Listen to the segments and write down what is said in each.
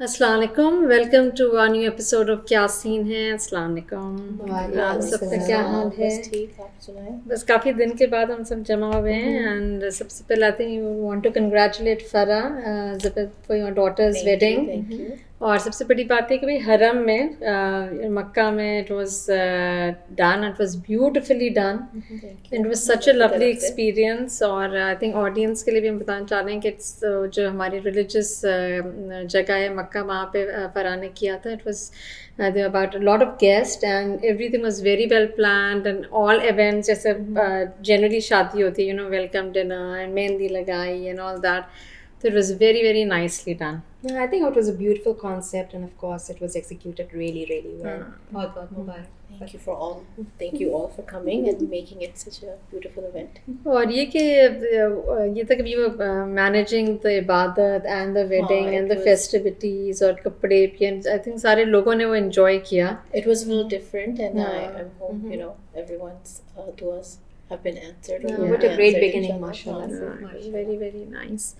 अस्सलाम वालेकुम, welcome to a new episode of Kya Scene Hai. अस्सलाम वालेकुम, आप सबका क्या हाल है? बस ठीक, आप सुनाएं। बस काफ़ी दिन के बाद हम सब जमा हुए हैं एंड सबसे पहले I think you want to congratulate Farah for your daughter's wedding. Thank you. और सबसे बड़ी बात है कि भाई हरम में मक्का में it was done, it was beautifully done and it was such a lovely experience. और आई थिंक ऑडियंस के लिए भी हम बताना चाह रहे हैं कि इट्स जो हमारी रिलीजियस जगह है मक्का, वहाँ पे फरा ने किया था। It was there were about a lot of guests and everything was very well planned and all events जैसे generally शादी होती है, you know, welcome dinner and mehndi लगाई and all that. So it was very, very nicely done. Yeah, I think it was a beautiful concept, and of course, it was executed really, really well. बहुत मुबारक। Thank you all for coming and making it such a beautiful event. और ये तक भी वो managing the इबादत and the wedding and the festivities और कपड़े भी, I think सारे लोगों ने वो enjoy किया. It was a little different, and I hope you know everyone's duas have been answered. What a great beginning, mashallah. Very, very nice.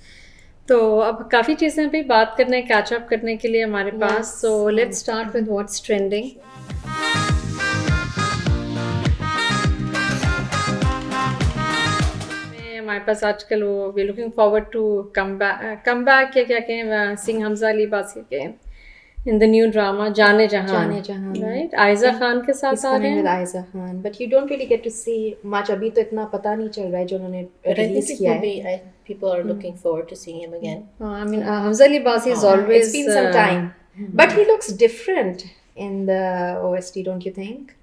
तो अब काफ़ी चीज़ें भी बात करने कैच अप करने के लिए हमारे पास, so let's start with what's trending. हमारे पास आजकल वो we looking forward to come back क्या क्या कहें सिंह हमजा अली बासी के in the new drama जाने जहान, right? आयजा खान के साथ आ रहे हैं with Aiza Khan, but you don't really get to see much. अभी तो इतना पता नहीं चल रहा है जो उन्होंने रिलीज किया है. People are looking forward to seeing him again. I mean, Hamza Ali Basi is always. It's been some time, but he looks different in the OST, don't you think?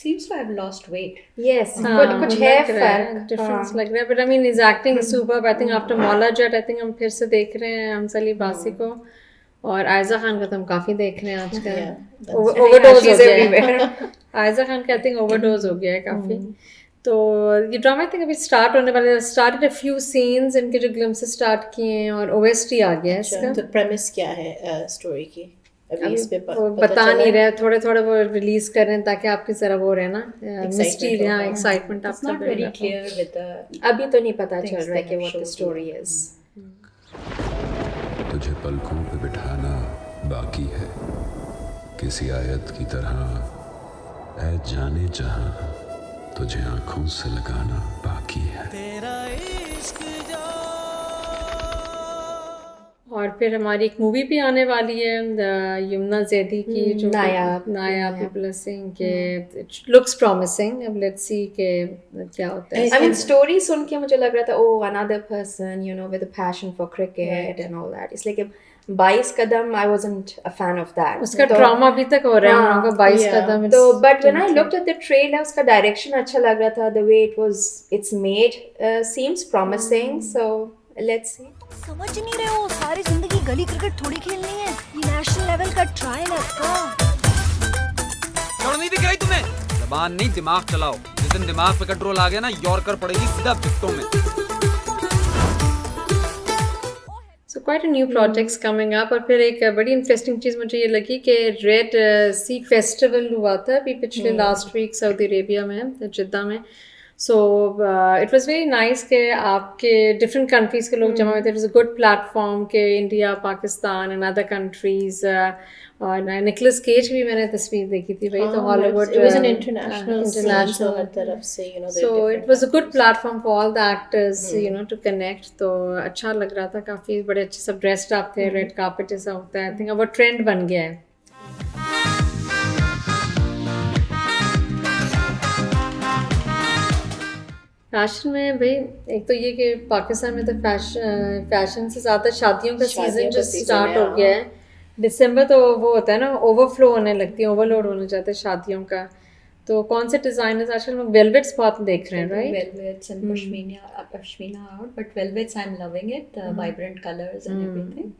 Seems to have lost weight. Yes, कुछ है फर्क, difference लग रहा है, but I mean his acting is superb. I think after Maula Jat, I think हम फिर से देख रहे हैं हमजा अली बासी को, और आयजा खान का तो हम काफ़ी देख रहे हैं आजकल। ओवरडोज हो गया है आयजा खान का, आई थिंक ओवरडोज हो गया है काफ़ी। तो ये ड्रामा आई थिंक अभी स्टार्ट होने वाला है। स्टार्टेड अ फ्यू सीन्स, इनके जो ग्लिम्सेस स्टार्ट किए हैं और ओएसटी आ गया है इसका। तो प्रेमिस क्या है स्टोरी की? अभी इस पे बता नहीं रहे, थोड़े थोड़े वो रिलीज कर रहे हैं ताकि आपकी जरा वो रहे ना मिस्ट्री, हाँ एक्साइटमेंट आपका not very clear with the अभी तो नहीं पता चल रहा है कि व्हाट द स्टोरी इज। तुझे पलकों पे बिठाना बाकी है किसी आयत की तरह, ऐ जाने जहां तुझे आंखों से लगाना बाकी है। और फिर हमारी एक मूवी भी आने वाली है यमुना जैदी की, जो नायाब पीपल सिंह के, इट लुक्स प्रॉमिसिंग। अब लेट्स सी के क्या होता है। I mean, स्टोरी सुन के मुझे लग रहा था oh another person you know with a passion for cricket and all that. It's like 22 Kadam, I wasn't a fan of that. उसका ड्रामा अभी तक हो रहा है हम लोगों का 22 कदम। तो but when I looked at the trailer, उसका डायरेक्शन अच्छा लग रहा था, the way it's made seems promising, so let's see. समझ नहीं रहे हो, सारी जिंदगी गली क्रिकेट थोड़ी खेलनी है, ये नेशनल लेवल का ट्रायल है इसका। शर्म नहीं दिख रही तुम्हें? जबान नहीं दिमाग चलाओ, जिस दिन दिमाग पे कंट्रोल आ गया ना, यॉर्कर पड़ेगी सीधा विकेटों में। So quite a new projects coming up। और फिर एक बड़ी इंटरेस्टिंग चीज़ मुझे ये लगी कि रेड सी फेस्टिवल हुआ था अभी पिछले लास्ट वीक सऊदी अरेबिया में, जिद्दा में। So it was very nice कि आपके डिफरेंट कंट्रीज़ के लोग जमा हुए थे। It was a good platform के India, Pakistan and other countries. और निकोलस केज भी मैंने तस्वीर देखी थी भाई, तो Hollywood it was an international तरफ से, you know, so it was a good platform for all the actors you know to connect। तो अच्छा लग रहा था, काफ़ी बड़े अच्छे सब ड्रेस्ड अप थे, रेड कार्पेट जैसा होता है। आई थिंक अब वो ट्रेंड बन गया है। फैशन में भाई एक तो ये कि पाकिस्तान में तो फैशन से ज़्यादा शादियों का सीज़न जो स्टार्ट हो गया है। दिसंबर तो वो होता है ना, ओवरफ्लो होने लगती है, ओवरलोड होने जाता है शादियों का। तो कौन से डिज़ाइनर्स आजकल हम वेलवेट्स बहुत देख रहे हैं, right? velvets and pashmina out, but velvets I'm loving it, the vibrant colors and everything.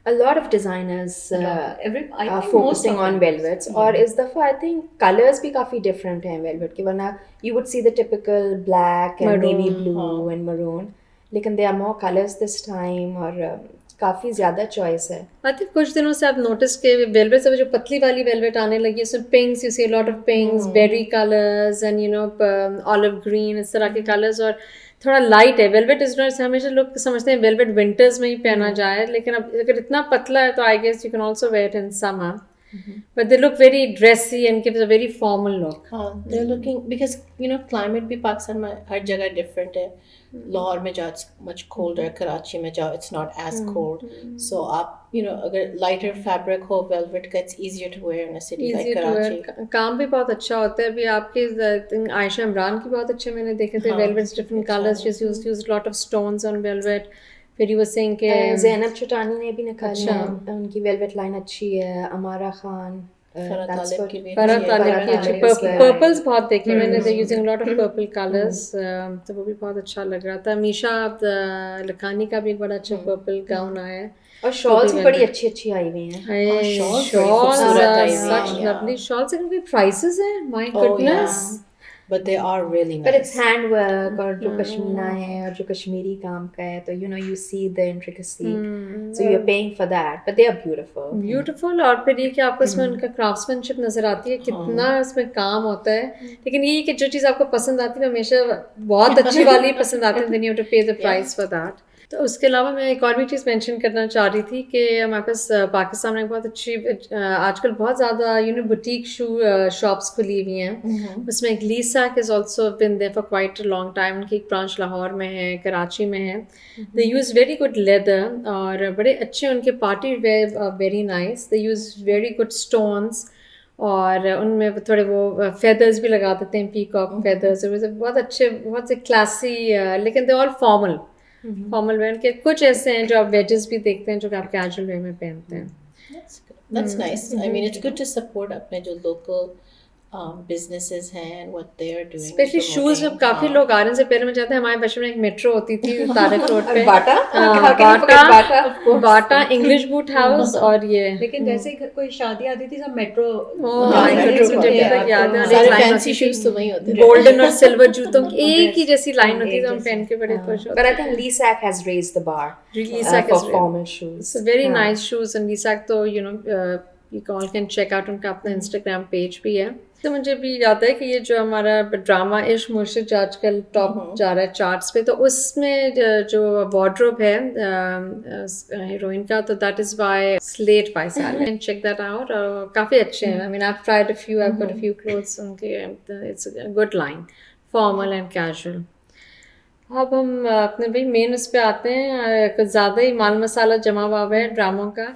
A lot of designers I are think most focusing of on them. velvets, और इस दफ़ा I think colors भी काफ़ी different हैं velvet के, वरना you would see the typical black and navy blue and maroon, लेकिन there are more colors this time। और काफ़ी ज़्यादा चॉइस है. आई थिंक कुछ दिनों से आप नोटिस के वेलवेट से जो पतली वाली वेलवेट आने लगी है, उसमें pinks, you see lot of pinks, berry colours and you know olive green, इस तरह के कलर्स. और थोड़ा लाइट है वेलवेट. इस तरह से हमेशा लोग समझते हैं वेलवेट विंटर्स में ही पहना जाए, लेकिन अब अगर इतना पतला है तो I guess you can also wear it in summer. But they look very dressy and gives a very formal look. They're looking because climate भी पाकिस्तान में हर जगह different है. लाहौर में जाओ it's much colder, कराची में जाओ it's not as cold. So आप अगर lighter fabric हो velvet का it's easier to wear in a city like Karachi. काम भी बहुत अच्छा होता है. अभी आपके आयशा इमरान की बहुत अच्छे मैंने देखे थे velvets, different colors. She's used a lot of stones on velvet. फिर you were saying कि ज़ैनब चुटानी ने भी निकाली है, उनकी वेलवेट लाइन अच्छी है. अमारा खान, फरहत तालिब की भी फरहत तालिब की अच्छी पर्पल्स बहुत देखे मैंने. They using lot of purple colours, तो वो भी बहुत अच्छा लग रहा था. मीशा लखानी का भी एक बड़ा अच्छा पर्पल गाउन आया है. और शॉल्स भी बड़ी अच्छी अच्छी आई हुई हैं. Shawls such lovely shawls. इनके प्राइसेस हैं my goodness, but they are really nice. But it's handwork और जो पश्मीना है और जो कश्मीरी काम का है, तो you see the intricacy, so you're paying for that, but they are beautiful. और फिर ये कि आपको इसमें उनका क्राफ्ट्समैनशिप नजर आती है, कितना इसमें काम होता है. लेकिन ये कि जो चीज़ आपको पसंद आती है हमेशा बहुत अच्छी वाली पसंद आती है, then you have to pay the price for that. तो उसके अलावा मैं एक और भी चीज़ मेंशन करना चाह रही थी कि हमारे पास पाकिस्तान में बहुत अच्छी आजकल बहुत ज़्यादा बुटीक शॉप्स खुली हुई हैं. उसमें एक लीसाक is also been there for quite a long time. उनकी एक ब्रांच लाहौर में है, कराची में है. They use very good leather और बड़े अच्छे उनके party wear, very nice. They use very good stones और उनमें थोड़े वो फेदर्स भी लगा देते हैं, पीकॉक फेदर्स. बहुत अच्छे, बहुत से क्लासी, लेकिन दे ऑल फॉर्मल वेयर के. कुछ ऐसे हैं जो आप वेजेस भी देखते हैं जो कि आप कैजुअल वे में पहनते हैं. That's nice. I mean, it's good to support अपने जो local businesses हैं and what they are doing. Specially shoes में काफी लोग आ रहे हैं. पहले में जाते हैं, हमारे बचपन में एक मेट्रो होती थी तारक रोड पे, बाटा इंग्लिश बूट हाउस. और ये लेकिन जैसे ही कोई शादी आती थी सब मेट्रो याद है. सारे fancy shoes तो वही होते थे. गोल्डन और सिल्वर जूतों की एक ही जैसी लाइन होती थी, हम पहन के बड़े खुश होते. But I think Lisac has raised the bar for formal shoes. Very nice shoes. and Lisac तो you all can check out, उनका अपना Instagram पेज भी है. तो मुझे भी याद है कि ये जो हमारा ड्रामा इश्क मुर्शिद आजकल टॉप जा रहा है चार्ट्स पे, तो उसमें जो वार्डरोब है हीरोइन का, तो दैट इज़ बाय स्लेट वाइसाली. Can check that out. काफ़ी अच्छे हैं. I mean I have tried a few, I have got a few clothes उनके. It's a good line, formal and casual. अब हम अपने भाई मेन उस पे आते हैं. कुछ ज़्यादा ही माल मसाला जमा हुआ है ड्रामों का.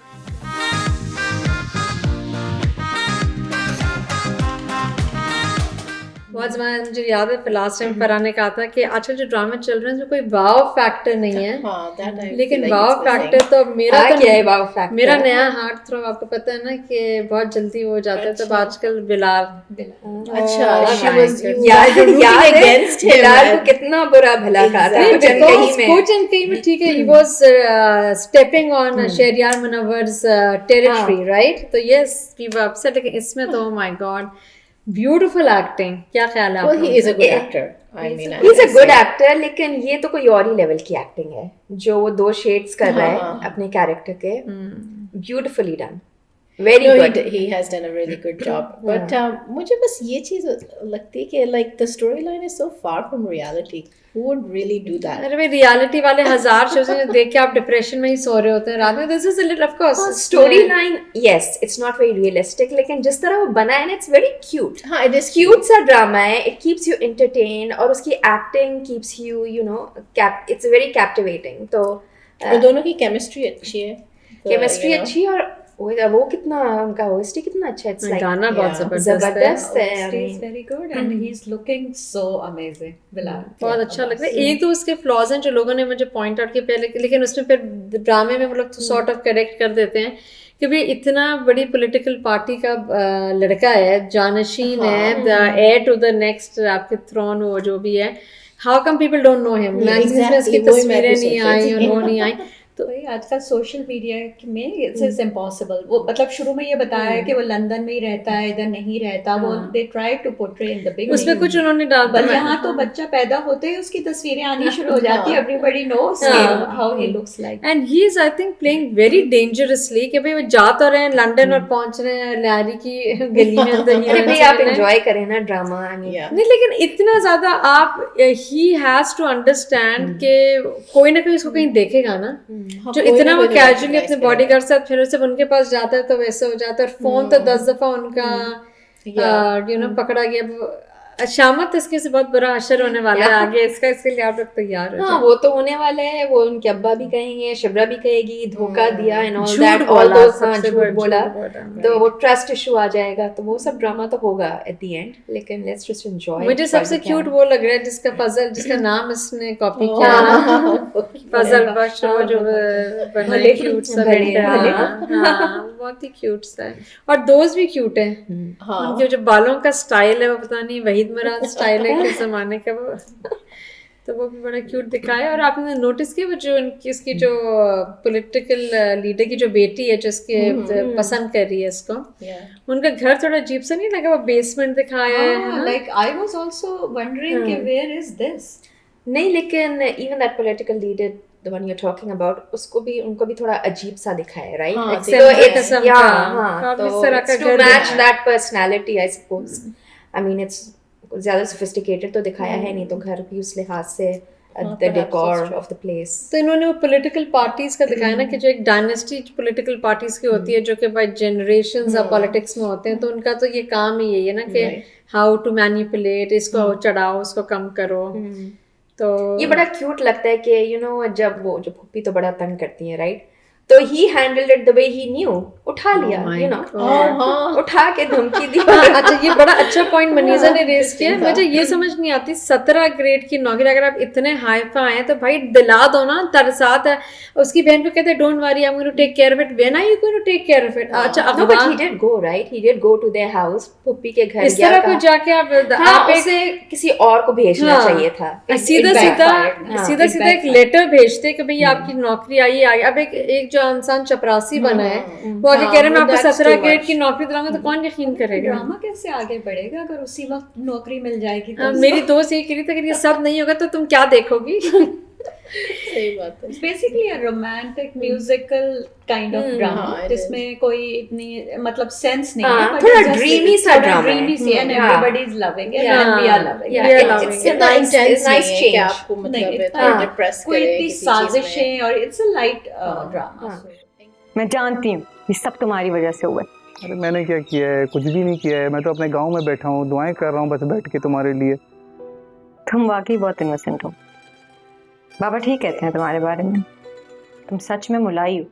बहुत ज़माना मुझे याद है लास्ट टाइम फरहान ने कहा था कि आजकल जो ड्रामे चल रहे हैं उसमें कोई वाव फैक्टर नहीं है. लेकिन वाव फैक्टर तो मेरा क्या है वाव फैक्टर? मेरा नया हार्ट थ्रो आपको पता है ना कि बहुत जल्दी हो जाता है. तब आजकल बिलाल. बिलाल को कितना बुरा भला कहा था कोच एंड कहीं में. ठीक है, he was stepping on Shahryar मुनव्वर's territory, right? तो yes we were upset. लेकिन इसमें तो oh my god, beautiful acting. क्या ख्याल है? Well, he is a good actor. I mean, he's a good actor, लेकिन ये तो कोई और ही लेवल की एक्टिंग है जो वो 2 शेड्स कर रहा है अपने कैरेक्टर के. Beautifully done, very good. He has done a really good job. But मुझे बस ये चीज़ लगती है कि like the storyline is so far from reality. Who would really do that? अरे भाई रियलिटी वाले 1000 शोज देख के आप डिप्रेशन में ही सो रहे होते हैं रात में. This is a little of course story line, yes it's not very realistic, लेकिन जिस तरह वो बना है ना इट्स वेरी क्यूट. हाँ, it is क्यूट सा ड्रामा है. इट कीप्स यू एंटरटेन और उसकी acting keeps you it's very captivating. तो और दोनों की केमिस्ट्री अच्छी है. केमिस्ट्री अच्छी और वो कितना उनका ओएसटी कितना अच्छा है. इट्स लाइक गाना बहुत जबरदस्त है. He's very good and he's looking so amazing. Bilal बहुत अच्छा लग रहा है. एक तो उसके फ्लॉज हैं जो लोगों ने मुझे पॉइंट आउट किए पहले, लेकिन उसमें फिर ड्रामे में वो लोग तो सॉर्ट ऑफ करेक्ट कर देते हैं कि भाई इतना बड़ी पॉलिटिकल पार्टी का लड़का है, जानशीन है, हेयर टू द नेक्स्ट आपके थ्रोन, वो जो भी है. How come people don't know him? Magazines में इसकी तस्वीरें नहीं आई और वो नहीं आई. तो वही आजकल सोशल मीडिया में इट्स इम्पॉसिबल। वो मतलब शुरू में ये बताया है कि वो लंदन में ही रहता है, इधर नहीं रहता। वो they try to portray in the big, उसमें कुछ उन्होंने डाल बट यहाँ तो बच्चा पैदा होते ही उसकी तस्वीरें आनी शुरू हो जाती है। Everybody knows how he looks like. And he is I think playing very dangerously कि भाई वो जा तो रहे हैं लंदन और पहुंच रहे हैं लैरी की गली में अंदर अरे भाई आप एंजॉय करें ना ड्रामा। आई मीन नहीं, लेकिन इतना ज्यादा आप ही हैज टू अंडरस्टैंड कि कोई ना कोई इसको कहीं देखेगा ना, जो इतना वो कैजुअली अपने बॉडीगार्ड साथ फिर सिर्फ उनके पास जाता है तो वैसे हो जाता है। और फोन तो 10 दफा उनका पकड़ा गया। शामत इसके से बहुत बुरा असर होने वाला है आगे इसका, इसके लिए आप लोग तैयार हो। हाँ वो तो होने वाला है। वो उनके अब्बा भी कहेंगे, शिब्रा भी कहेगी धोखा दिया and all that, all those झूठ बोला तो वो ट्रस्ट इशू आ जाएगा। तो वो सब ड्रामा तो होगा एट द एंड, लेकिन लेट्स जस्ट एंजॉय। मुझे सबसे क्यूट वो लग रहा है जिसका फजल, जिसका नाम इसने कॉपी किया ना, फजल बख्श, वो जो बना है क्यूट सा बेटा, बहुत ही क्यूट सा है। और दोस्त भी क्यूट है, उनके जो बालों का स्टाइल है वो पता नहीं वहीद मराद स्टाइल है किस जमाने का वो, तो वो भी बड़ा क्यूट दिखाया। और आपने नोटिस किया वो जो इसकी जो पॉलिटिकल लीडर की जो बेटी है जिसके पसंद कर रही है इसको, उनका घर थोड़ा अजीब सा नहीं लगा? वो बेसमेंट दिखाया है। Like I was also wondering कि वेयर इज दिस। नहीं लेकिन even that political leader the one you're talking about, उसको भी उनको भी थोड़ा अजीब सा दिखाया, right? So it's to match that personality, I suppose. I mean it's ज़्यादा sophisticated तो दिखाया है नहीं, तो घर भी उस लिहाज से the decor of the place. तो इन्होंने वो पॉलिटिकल पार्टीज का दिखाया ना कि जो एक डायनेस्टी पॉलिटिकल पार्टीज की होती है जो कि बाय जनरेशंस ऑफ पॉलिटिक्स में होते हैं, तो उनका तो ये काम ही यही है ना कि हाउ टू मैनिपुलेट, इसको चढ़ाओ उसको कम करो। तो ये बड़ा क्यूट लगता है कि यू नो जब वो जो फुप्पी तो बड़ा तंग करती है, राइट? तो ही handled it the way he new, उठा लिया, यू नो, उठा के धमकी दी। अच्छा ये बड़ा अच्छा पॉइंट मनीषा ने रेज किया। मुझे ये समझ नहीं आती 17 ग्रेड की नौकरी अगर आप इतने हाई फाई हैं तो भाई दिला दो ना, तरसात है। उसकी बहन को कहते हैं don't worry I am going to take care of it, when are you going to take care of it? अच्छा no but he did go, right? He did go to their house, फुप्पी के घर इस तरह को जाके आप उसे किसी और को भेजना चाहिए था। सीधा एक लेटर भेजते कि भाई आपकी नौकरी आई है। अब एक जो इंसान चपरासी बना है वो आगे कह रहे हैं मैं आपको 17 ग्रेड की नौकरी दिलाऊंगा, तो कौन यकीन करेगा? ड्रामा कैसे आगे बढ़ेगा अगर उसी वक्त नौकरी मिल जाएगी तो? मेरी दोस्त ये कह रही थी कि ये सब नहीं होगा तो तुम क्या देखोगी? सही बात है। Basically a romantic musical kind of drama जिसमें कोई इतनी मतलब सेंस नहीं है, थोड़ा ड्रीमी सा ड्रामा, ड्रीमी सी, and everybody is loving it and we are loving it. It's a nice change, आपको मतलब डिप्रेस कोई करे इतनी साजिशें, और इट्स अ लाइट ड्रामा। मैं जानती हूँ ये सब तुम्हारी वजह से हुआ है। अरे मैंने क्या किया है? कुछ भी नहीं किया है। मैं तो अपने गांव में बैठा हूँ, दुआएं कर रहा हूँ बस बैठ के तुम्हारे लिए। तुम वाकई बहुत इनोसेंट हो। बाबा ठीक कहते हैं तुम्हारे बारे में, तुम सच में मुलाई हो।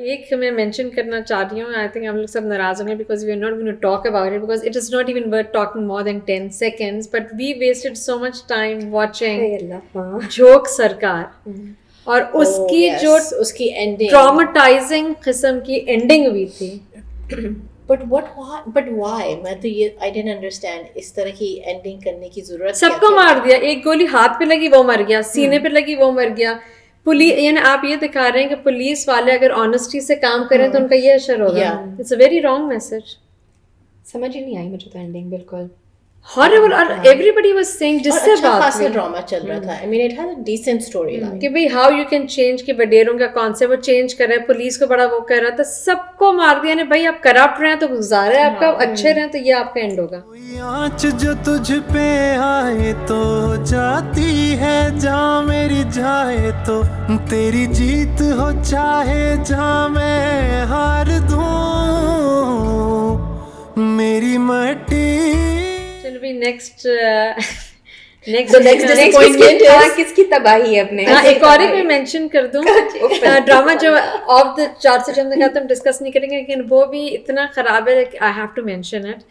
एक मैं मेंशन करना चाह रही हूँ, आई थिंक हम लोग सब नाराज होंगे because we are not going to talk about it because it is not even worth talking more than 10 seconds, but we wasted so much time watching Jhok Sarkar, और उसकी जो उसकी एंडिंग ट्रॉमेटाइजिंग किस्म की एंडिंग हुई थी। But why? मैं तो ये आई डिडंट अंडरस्टैंड, इस तरह की एंडिंग करने की जरूरत सबको मार दिया, एक गोली हाथ पे लगी वो मर गया, सीने पे लगी वो मर गया। पुलिस यानी आप ये दिखा रहे हैं कि पुलिस वाले अगर ऑनेस्टी से काम करें तो उनका ये असर होगा। It's a very wrong message. समझ ही नहीं आई मुझे तो एंडिंग बिल्कुल हॉरिबल। और एवरीबॉडी वाज सेइंग जिससे बात हुई ड्रामा चल रहा था। I mean it had a decent story line कि भाई हाउ यू कैन चेंज के वडेरों का कॉन्सेप्ट वो चेंज कर रहा है, पुलिस को बड़ा वो कर रहा था, सबको मार दिया ने। भाई आप करप्ट रहे हैं तो गुजारा है आपका, अच्छे रहे तो ये आपका एंड होगा। आँच जो तुझ पे आए तो जाती है, जा मेरी जाए तो तेरी जीत हो, चाहे जा मैं हार दूं मेरी मट्टी। चलो भाई नेक्स्ट किसकी तबाही है अपने। हाँ एक और मैं मेंशन कर दूं, ड्रामा जो ऑफ द चार्ट से जो हमने कहा था हम डिस्कस नहीं करेंगे, लेकिन वो भी इतना ख़राब है I have to mention it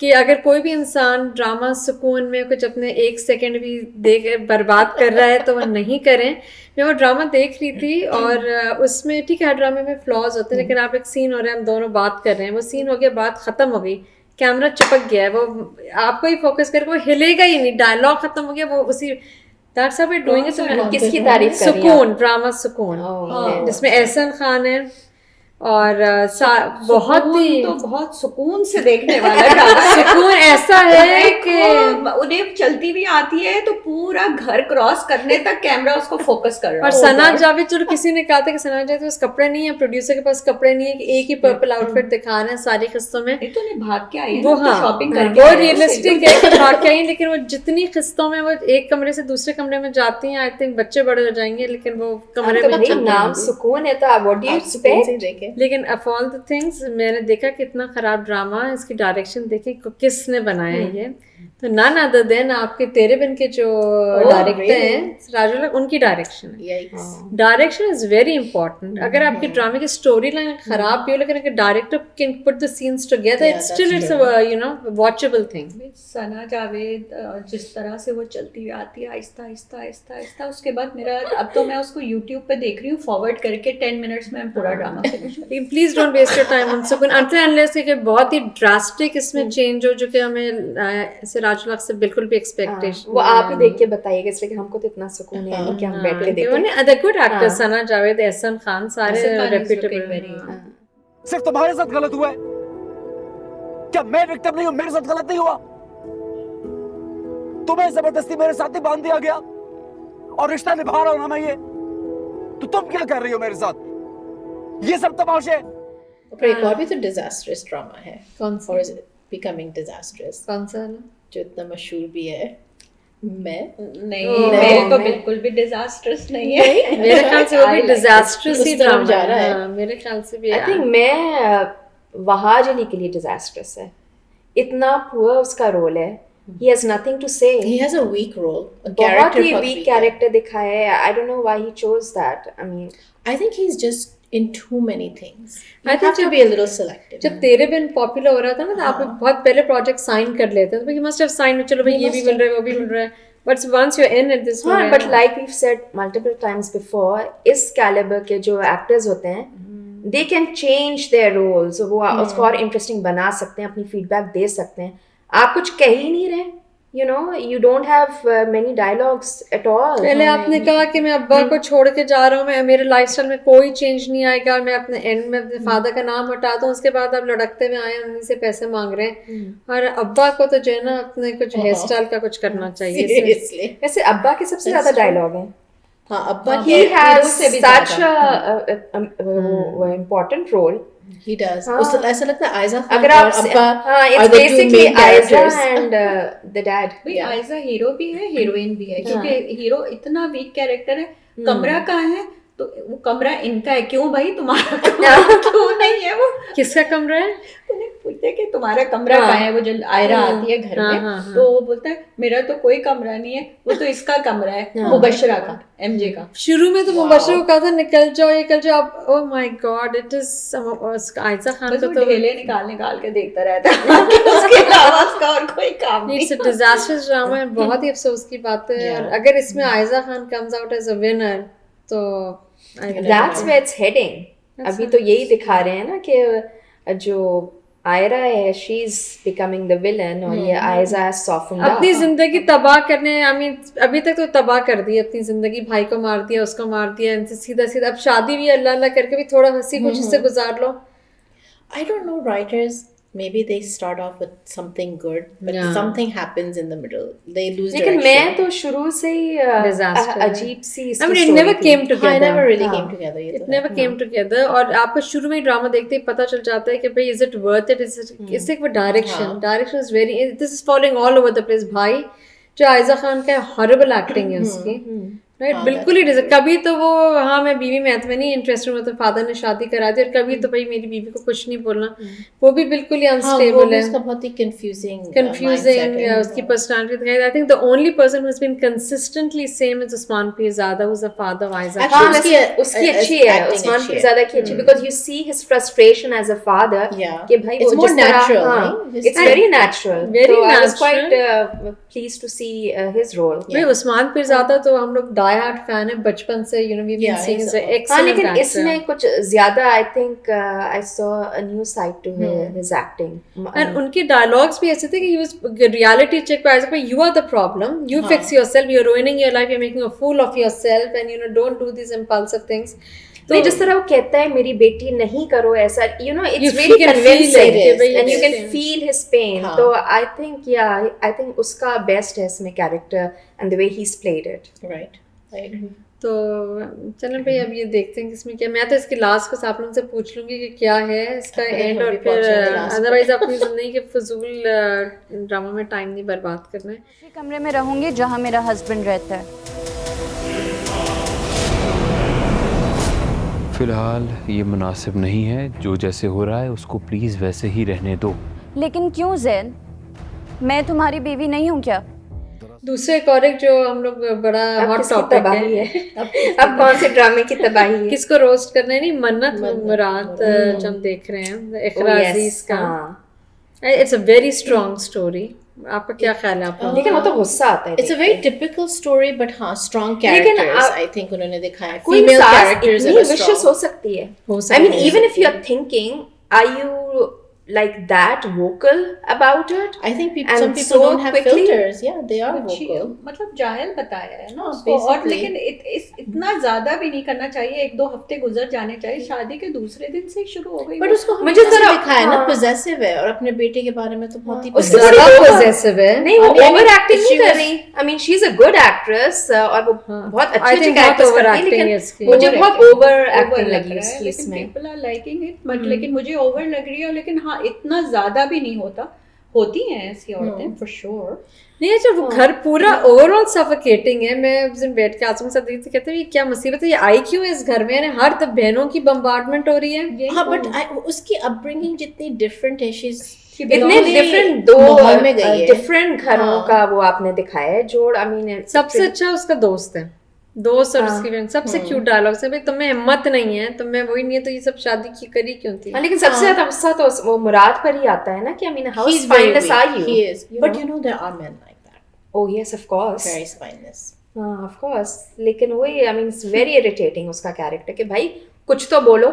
कि अगर कोई भी इंसान ड्रामा सुकून में कुछ अपने 1 सेकंड भी देख बर्बाद कर रहा है तो वह नहीं करें। मैं वो ड्रामा देख रही थी और उसमें ठीक है ड्रामे में फ्लॉज होते हैं, लेकिन आप एक सीन हो रहा है, हम दोनों बात कर रहे हैं, वो सीन हो गया, बात ख़त्म हो गई, कैमरा चिपक गया है, वो आपको ही फोकस करके वो हिलेगा ही नहीं, डायलॉग ख़त्म हो गया, वो उसी That's how we're doing it. किसकी तारीफ कर रही हैं? सुकून, ड्रामा सुकून, जिसमें एहसन खान है और बहुत ही तो बहुत सुकून से देखने वाला ड्रामा है। सुकून ऐसा है कि उन्हें चलती भी आती है तो पूरा घर क्रॉस करने तक कैमरा उसको फोकस कर रहा है। और सना जावेद, चलो किसी ने कहा था कि सना जावेद के पास कपड़े नहीं है, प्रोड्यूसर के पास कपड़े नहीं है, कि एक ही पर्पल आउटफिट दिखा रहे हैं सारी किस्तों में। तो उन्हें भाग के आई है, वो तो शॉपिंग करके वो रियलिस्टिक है कि भाग के आई, लेकिन वो जितनी किस्तों में वो एक कमरे से दूसरे कमरे में जाती हैं, आई थिंक बच्चे बड़े हो जाएंगे, लेकिन वो कमरे में भाई नाम सुकून है तो व्हाट डू यू एक्सपेक्ट। लेकिन ऑफ ऑल द थिंग्स मैंने देखा कितना खराब ड्रामा है, इसकी डायरेक्शन देखी किसने बनाया है ये, तो नन अदर देन आपके तेरे बिन के जो डायरेक्टर हैं राजू, उनकी डायरेक्शन है। Direction is very important. अगर आपकी ड्रामे की स्टोरी लाइन खराब भी हो, लेकिन अगर director can put the scenes together, it's still it's you know watchable thing. Sana Javed जिस तरह से वो चलती हुई आती है आहिस्ता आहिस्ता आहिस्ता आहिस्ता, उसके बाद मेरा अब तो मैं उसको यूट्यूब पे देख रही हूँ फॉरवर्ड करके, 10 मिनट्स में पूरा drama finish. Please don't waste your time on Sukoon until unless कि बहुत ही ड्रास्टिक इसमें चेंज हो, जो कि हमें ऐसे राजू से बिल्कुल भी एक्सपेक्टेशन। वो आप ही देख के बताइएगा, इसलिए कि हमको तो इतना सुकून है नहीं कि हम बैठ के देखें। अदर गुड एक्टर्स सना जावेद, एहसन खान, सारे रेप्यूटेबल। सिर्फ तुम्हारे साथ गलत हुआ है क्या? मैं विक्टिम नहीं हूं? मेरे साथ गलत नहीं हुआ? तुम्हें जबरदस्ती मेरे साथ ही बांध दिया गया और रिश्ता निभा रहा हूं ना मैं ये, तो तुम क्या कर रही हो मेरे साथ? ये सब तमाशे। पर एक और भी तो डिजास्टर्स ड्रामा है। कौन सा? और इज बिकमिंग डिजास्टर्स? कौन सा? जो इतना मशहूर भी है। नहीं, मैं तो बिल्कुल भी डिजास्टर्स नहीं है। मेरे ख्याल से वो भी डिजास्टर्स ही ड्रामा जा रहा है। मेरे ख्याल से भी। आई थिंक मैं वहाज अली के लिए डिजास्टर्स है। इतना पुअर उसका रोल है, he has nothing to say. He has a weak role. बहुत ही weak character दिखाया है। I don't know why he chose that. I mean, I think he's just in too many things. I think to be a little selective. जब तेरे बिन popular हो रहा था ना, तो आप बहुत पहले प्रोजेक्ट साइन कर लेते हैं, तो you must have signed, चलो भाई ये भी मिल रहा है, वो भी मिल रहा है। But once you're in at this point, but like we've said multiple times before, इस caliber के जो actors होते हैं, they can change their roles. वो उसको और interesting बना सकते हैं, अपनी feedback दे सकते हैं। आप कुछ कह ही नहीं रहे, you know, you don't have many dialogues at all. पहले आपने कहा कि मैं अब्बा को छोड़ के जा रहा हूँ, मैं मेरे लाइफस्टाइल में कोई चेंज नहीं आएगा, मैं अपने एंड में अपने फादर का नाम हटा दूँ, उसके बाद आप लड़कते हुए आए, उन्हीं से पैसे मांग रहे हैं। और अब्बा को तो जो है ना अपने कुछ हेयर स्टाइल का कुछ करना चाहिए। वैसे अब्बा के सबसे ज्यादा डायलॉग हैं। हाँ, अब्बा he has such a important role. He does. ऐसा लगता है आयजा खान अगर आप it's basically Aiza and the dad. भाई आयजा हीरो भी है, हीरोइन भी है, क्योंकि हीरो इतना वीक कैरेक्टर है। कमरा कहाँ है? तो वो कमरा इनका है। क्यों भाई तुम्हारा क्यों नहीं है? वो किसका कमरा है? उन्हें पूछते कि तुम्हारा कमरा कहाँ है? वो जो आयरा आती है घर में, तो वो बोलता है मेरा तो कोई कमरा नहीं है, वो तो इसका कमरा है, मुबशरा का, एमजे का। शुरू में तो मुबशरा को कहा था निकल जाओ, निकल जाओ। अब oh my God, it is Ayeza Khan का तो ढेले निकाल के देखता रहता है, उसके अलावा उसका और कोई काम नहीं। इट्स अ डिजास्टर्स ड्रामा है, बहुत ही अफसोस की बात है। और अगर इसमें Ayeza Khan comes out as a winner, तो that's where it's heading. अभी तो यही दिखा रहे हैं ना कि जो आयरा है, she is becoming the villain, और ये आयजा has softened up. अपनी जिंदगी तबाह करने, I mean, अभी तक तो तबाह कर दी अपनी जिंदगी, भाई को मार दिया, उसको मार दिया, इनसे सीधा सीधा। अब शादी भी अल्लाह अल्लाह करके भी थोड़ा हंसी खुशी से गुजार लो। I don't know, writers maybe they start off with something good, but something happens in the middle. They lose direction. लेकिन मैं तो शुरू से ही अजीब सी I mean, it never came together. It never really came together. It never came together. और आपको शुरू में ही ड्रामा देखते ही पता चल जाता है कि भाई is it worth it? It's like direction is very, this is falling all over the place. भाई जो आयजा खान का horrible acting है उसकी, राइट, बिल्कुल ही डिजर्व। कभी तो वो हाँ मैं बीवी में नहीं इंटरेस्टेड हूँ, तो फादर ने शादी करा दी, और कभी तो भाई मेरी बीवी को कुछ नहीं बोलना, वो भी बिल्कुल ही अनस्टेबल है, उसका बहुत ही कंफ्यूजिंग उसकी पर्सनालिटी दिखाई। I think the only person who has been consistently same is Usman Peerzada, who is the father of Ayeza. उसकी अच्छी है, उस्मान पीरज़ादा की अच्छी, because you see his frustration as a father कि भाई वो जिस तरह, it's very natural. So I was quite pleased to see his role. भाई उस्मान पीरज़ादा तो हम लोग बाय हार्ट फैन है बचपन से, you know we been seeing his excellent. हाँ, लेकिन इसमें कुछ ज्यादा I think I saw a new side to his acting, and उनके डायलॉग्स भी ऐसे थे कि ही वाज रियलिटी चेक पे ऐसे, you are the problem, you fix yourself, you are ruining your life, you are making a fool of yourself and you know don't do this impulsive things. नहीं, जिस तरह वो कहता है मेरी बेटी नहीं करो ऐसा, you know it's very convincing and you can feel his pain. तो आई थिंक आई थिंक उसका बेस्ट है इसमें character and the way he is played it, right. I agree. तो चलो भाई अब ये देखते हैं किसमें क्या। मैं तो इसके लास्ट को आप लोगों से पूछ लूंगी कि क्या है इसका एंड, और फिर अदरवाइज अपनी जिंदगी के फजूल ड्रामा में टाइम नहीं बर्बाद करना है। इसी कमरे में रहूंगी जहां मेरा हस्बैंड रहता है। फिलहाल ये मुनासिब नहीं है, जो जैसे हो रहा है उसको प्लीज वैसे ही रहने दो। लेकिन क्यों ज़ैन, मैं तुम्हारी बीवी नहीं हूँ क्या? दूसरे एक और एक जो हम लोग बड़ा हॉट टॉपिक है, अब कौन से ड्रामे की तबाही है, किसको रोस्ट करना है? नहीं, मन्नत मुराद जो हम देख रहे हैं इकरा अजीज का, it's a very strong story. आपका क्या ख्याल है आपको? लेकिन वो तो गुस्सा आता है। It's a very typical story, but हाँ स्ट्रॉन्ग कैरेक्टर्स आई थिंक उन्होंने दिखाया। कोई कैरेक्टर्स इतनी विशियस हो सकती है। I mean even if you are thinking, are you like that vocal about it? I think some people don't have filters. Yeah, they are vocal. मतलब जाहिल बताया है ना उसको, और लेकिन इतना ज्यादा भी नहीं करना चाहिए। 1-2 हफ्ते गुजर जाने चाहिए, शादी के दूसरे दिन से ही शुरू हो गई। बट उसको मुझे तरह दिखाया ना पोजेसिव है, और अपने बेटे के बारे में तो बहुत ही पोजेसिव है। नहीं, वो ओवर एक्टिंग नहीं कर रही। I mean she is a good actress और वो बहुत अच्छी कैरेक्टर्स करती है, लेकिन मुझे बहुत ओवर एक्टिंग लगी उसकी इसमें। People are liking it, but लेकिन मुझे ओवर लग रही है। लेकिन हाँ, इतना ज्यादा भी नहीं होता, होती हैं ऐसी औरतें फॉर श्योर। नहीं, अच्छा वो घर पूरा ओवरऑल सफोकेटिंग है। मैं उस दिन बैठ के आसम के साथ देखती थी, कहते हैं ये क्या मुसीबत है, ये आई क्यों है इस घर में? यानी हर तब बहनों की बम्बार्डमेंट हो रही है। हाँ, बट उसकी अपब्रिंगिंग जितनी डिफरेंट है, इतने डिफरेंट दो डिफरेंट घरों का वो आपने दिखाया है जोड़। आई मीन सबसे अच्छा उसका दोस्त है, दोस्त और उसकी बहन, सबसे क्यूट डायलॉग से, भाई तुम्हें हिम्मत नहीं है, तुम्हें वही नहीं है तो ये सब शादी की करी क्यों थी? लेकिन सबसे ज्यादा गुस्सा तो वो मुराद पर ही आता है ना कि I mean how spineless are you? He is, but you know there are men like that. Oh yes, of course. Very spineless. हाँ, of course. लेकिन वही I mean it's very irritating उसका कैरेक्टर कि भाई कुछ तो बोलो।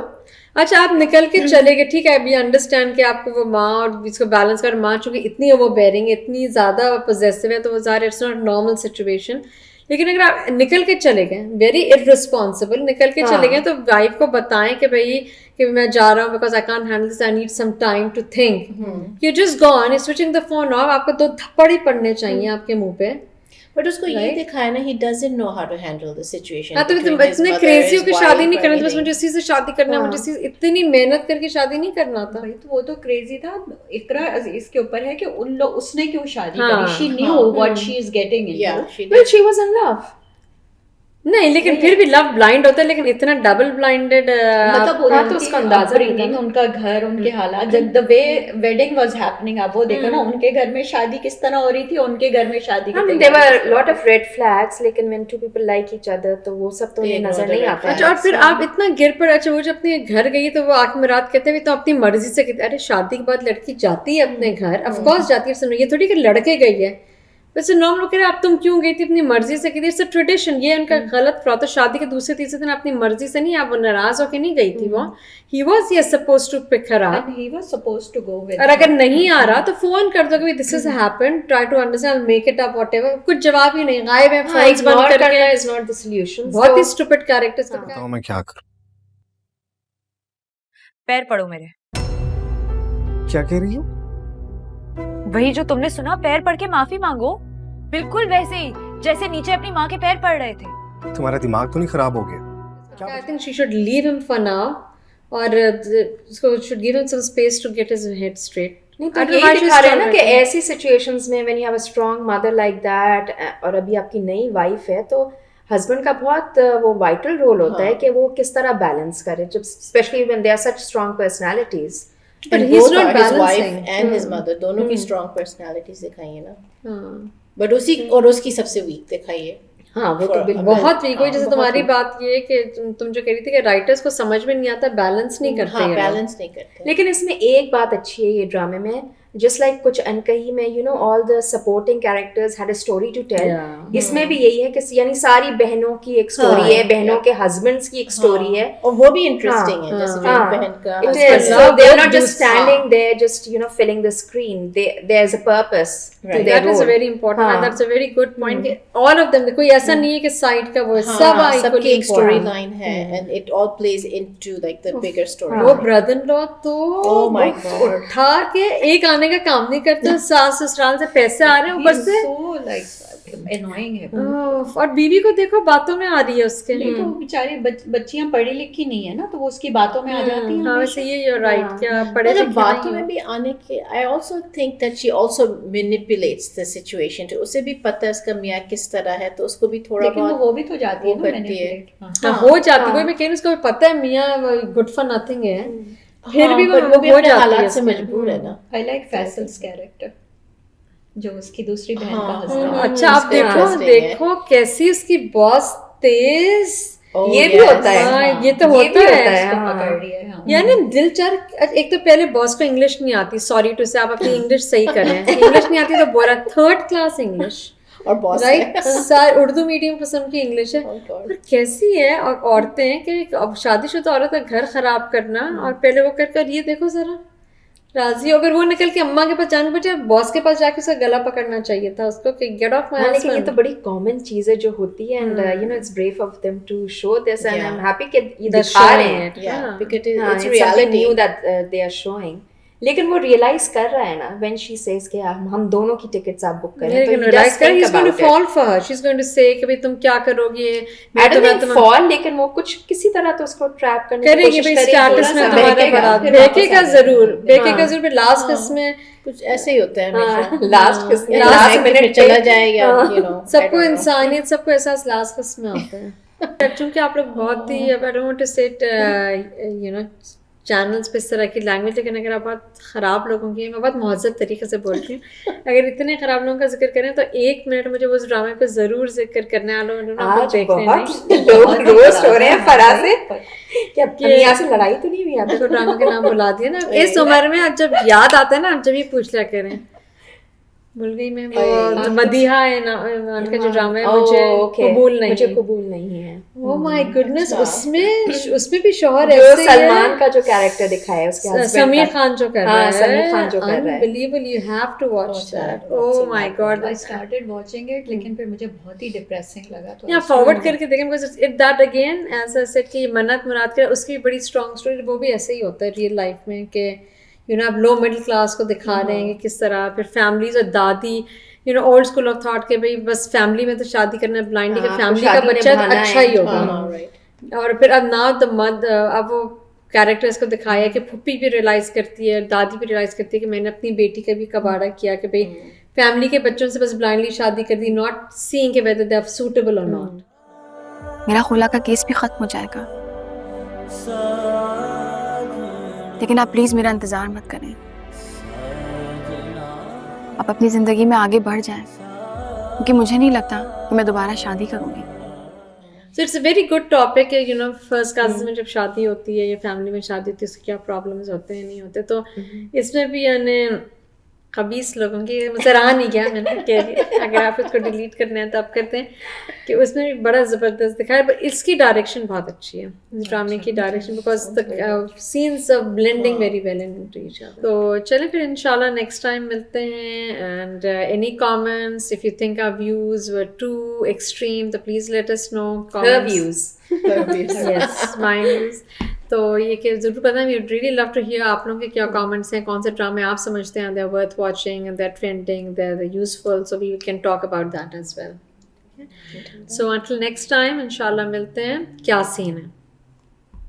अच्छा, आप निकल के चले गए, ठीक है, अभी अंडरस्टैंड कि आपको वो माँ और इसको बैलेंस कर, माँ चूंकि इतनी वो बेरिंग, इतनी ज्यादा पोजेसिव है, तो वो ज़ाहिर इट्स नॉट नॉर्मल सिचुएशन। लेकिन अगर आप निकल के चले गए, वेरी इररिस्पॉन्सिबल निकल के चले गए, तो वाइफ को बताएं कि भाई कि मैं जा रहा हूँ because I can't handle this, I need some time to think. You just gone, switching the phone off. आपको 2 थप्पड़ ही पड़ने चाहिए आपके मुंह पे। बट उसको ये दिखाया ना, he doesn't know how to handle the situation. हाँ, तो इतने क्रेजी होकर शादी नहीं करना, बस मुझे इसी से शादी करना, मुझे इसी इतनी मेहनत करके शादी नहीं करना था। भाई तो वो तो क्रेजी था। इकरा इसके ऊपर है कि उन लोग, उसने क्यों शादी करी? she knew what she is getting into. Yeah, well she was in love. नहीं, लेकिन फिर भी लव ब्लाइंड होता है, लेकिन इतना डबल ब्लाइंडेड मतलब तो उसका अंदाजा नहीं था। उनका घर, उनके हालात, जब the way wedding was happening, आप वो देखो ना, उनके घर में शादी किस तरह हो रही थी, उनके घर में शादी की there were lot of red flags, लेकिन when two people like each other तो वो सब तो नजर नहीं आता। अच्छा, और फिर आप इतना गिर पड़े। अच्छा, वो जब अपने घर गई तो वो आंख में रात कहते हुए तो अपनी मर्जी से कहते, अरे शादी के बाद लड़की जाती है अपने घर, ऑफ कोर्स जाती है, ये थोड़ी कि लड़के गई है। वैसे नॉर्मल लोग कह रहे हैं, अब तुम क्यों गई थी? अपनी मर्जी से की थी, इट्स अ ट्रेडिशन। ये उनका गलत फ्रॉड। तो शादी के दूसरे तीसरे दिन अपनी मर्जी से नहीं, आप वो नाराज होके नहीं गई थी। वो he was supposed to pick her up, he was supposed to go with. और अगर नहीं आ रहा तो फोन कर दो कि this is happened, try to understand, make it up, whatever. कुछ जवाब ही नहीं, गायब है, फोन्स बंद करके इज नॉट द सॉल्यूशन। बहुत ही स्टूपिड कैरेक्टर्स। बताओ मैं क्या करूं? पैर पड़ो मेरे। क्या कह रही हो? वही जो तुमने सुना, पैर पड़ के माफी मांगो। बिल्कुल वैसे ही जैसे नीचे अपनी माँ के पैर पड़ रहे थे। तुम्हारा दिमाग तो नहीं खराब हो गया? I think she should leave him for now, और उसको should give him some space to get his head straight. नहीं तो यही दिखा रहे हैं ना कि ऐसी सिचुएशंस में when you have a strong mother like that, और अभी आपकी नई वाइफ है, तो हस्बैंड का बहुत वो वाइटल रोल होता है कि वो किस तरह बैलेंस करे, जब specially when they are such strong personalities. But he's not balancing. His wife and his mother, दोनों की strong personalities दिखाई है ना। बट उसी और उसकी सबसे वीक दिखाई है। हाँ, वो तो बहुत वीक हुई। जैसे तुम्हारी बात ये कि तुम जो कह रही थी कि राइटर्स को समझ में नहीं आता, बैलेंस नहीं करते। हाँ, बैलेंस नहीं करते। लेकिन इसमें एक बात अच्छी है ये ड्रामे में, just like कुछ अनकही में you know all the supporting characters had a story to tell. इसमें भी यही है कि यानी सारी बहनों की एक स्टोरी है, बहनों के husbands की एक स्टोरी है, और वो भी इंटरेस्टिंग है, जैसे जो बहन का it is, so they're not just standing there just you know filling the screen, there's a purpose to their that role. is a very important and that's a very good point कि all of them कोई ऐसा नहीं है कि side का वो सब सबकी एक स्टोरी लाइन है and it all plays into like the bigger story. वो ब्रदर इन लॉ तो oh my god उठा के एक आने का काम नहीं करते, सास ससुराल से पैसे आ रहे हैं ऊपर से, so like annoying है और बीवी को देखो बातों में आ रही है उसके, नहीं तो बेचारी बच्चियां पढ़ी लिखी नहीं है ना, तो वो उसकी बातों में आ जाती हैं। हाँ वैसे ये you're right, क्या पढ़े लिखे बातों में भी आने के I also think that she also manipulates the situation to, उसे भी पता है इसका मियाँ किस तरह है, तो उसको भी थोड़ा बहुत वो भी तो जाती है ना manipulate, हो जाती है, मैं कह रही हूँ उसको पता है मियाँ गुड फॉर नथिंग है, फिर भी वो भी अपने हालात से मजबूर है ना। I like फैसल्स कैरेक्टर जो उसकी दूसरी बहन का हस्बैंड। अच्छा आप देखो कैसी उसकी बॉस तेज, ये भी होता है, ये तो होता है, यानी दिल चार, एक तो पहले बॉस को इंग्लिश नहीं आती, सॉरी टू से आप अपनी इंग्लिश सही करें, इंग्लिश नहीं आती तो बोला 3rd क्लास इंग्लिश, और बॉस राइट उर्दू मीडियम किस्म की इंग्लिश है, और कैसी है, और औरतें कि अब शादीशुदा औरत का घर खराब करना, और पहले वो कर ये देखो जरा राजी, अगर वो निकल के अम्मा के पास जाने बचे, बॉस के पास जाके उसका गला पकड़ना चाहिए था उसको कि गेट ऑफ माय हस्बैंड। लेकिन ये तो बड़ी कॉमन चीज है जो होती है, and you know it's brave of them to show this, and I am happy कि ये दिखा रहे हैं, because it's reality new that they are showing. लेकिन वो रियलाइज कर रहा है ना व्हेन शी सेज कि हम दोनों की टिकट्स आप बुक करें, तो रियलाइज कर, he is going to fall for her, she is going to say कि भाई तुम क्या करोगे, मैं तो फॉल, लेकिन वो कुछ किसी तरह तो उसको ट्रैप करने की कोशिश करेगी, स्टेटस में तुम्हारा बड़ा बेकेगा जरूर, लास्ट किस में कुछ ऐसे ही होता है हमेशा, लास्ट मिनट चला जाएगा, यू नो सबको इंसानियत, सबको एहसास लास्ट किस में आता है। क्योंकि आप लोग बहुत ही, I don't want to set you know channels पे इस तरह की लैंग्वेज, लेकिन अगर आप बहुत ख़राब लोगों की, मैं बहुत महज़ब तरीके से बोलती हूँ, अगर इतने ख़राब लोगों का जिक्र करें तो 1 मिनट मुझे उस ड्रामे को ज़रूर जिक्र करने वालों लोग रोस्ट हो रहे हैं फरा से कि यहाँ से लड़ाई तो नहीं हुई, आपको ड्रामे का नाम बुला दिया ना इस उम्र में, जब याद आता है ना जब ये पूछ लिया करें, भूल गई मैं, वो मदीहा है ना उनका जो ड्रामा है, मुझे कबूल नहीं है, ओह माय गुडनेस, उसमें भी शौहर है, सलमान का जो कैरेक्टर दिखाया है उसके हस्बैंड, समीर खान जो कर रहा है, समीर खान जो कर रहा है, unbelievable, you have to watch that, oh my God, I started watching it, लेकिन फिर मुझे बहुत ही डिप्रेसिंग लगा, तो या फॉरवर्ड करके देखें, because it that again as I said कि मन्नत मुराद का उसकी बड़ी स्ट्रॉन्ग स्टोरी, वो भी ऐसे ही होता है रियल लाइफ में कि यू नो आप लो मिडिल क्लास को दिखा रहे हैं कि किस तरह, फिर फैमिलीज और दादी, you know old school of thought के भाई बस फैमिली में तो शादी करना है ब्लाइंडली, कि फैमिली का बच्चा अच्छा ही होगा, और फिर अब ना द मद, अब वो कैरेक्टर्स को दिखाया है कि फुप्पी भी रियलाइज़ करती है, दादी भी रियलाइज़ करती है कि मैंने अपनी बेटी का भी कबाड़ा किया कि भाई फैमिली के बच्चों से बस ब्लाइंडली शादी कर दी, नॉट सीइंग कि वेदर दे आर सूटेबल और नॉट। मेरा खुला का केस भी खत्म हो जाएगा, लेकिन आप प्लीज मेरा इंतजार मत करें, आप अपनी जिंदगी में आगे बढ़ जाएं, क्योंकि मुझे नहीं लगता कि मैं दोबारा शादी करूंगी। So it's a very good topic है, you know, फर्स्ट कज़िन में जब शादी होती है या फैमिली में शादी होती है उसके क्या प्रॉब्लम्स होते हैं नहीं होते, तो इसमें भी यानी खबीस लोगों की, मुझे रहा नहीं गया, मैंने कह दिया अगर आप इसको डिलीट करना है तो आप करते हैं, कि उसमें भी बड़ा ज़बरदस्त दिखाया, पर इसकी डायरेक्शन बहुत अच्छी है, इस ड्रामे की direction, because the scenes of blending very well into each other. तो चलें फिर इंशाल्लाह नेक्स्ट टाइम मिलते हैं, and any comments, if you think our views were too extreme तो please let us know, yes my views, तो ये कि ज़रूर पता है, we would really love to hear आप लोगों के क्या कमेंट्स हैं, कौन से ड्रामे आप समझते हैं they are worth watching, they are trending, they are useful, so we can talk about that as well. So until next time इंशाल्लाह मिलते हैं, क्या सीन है।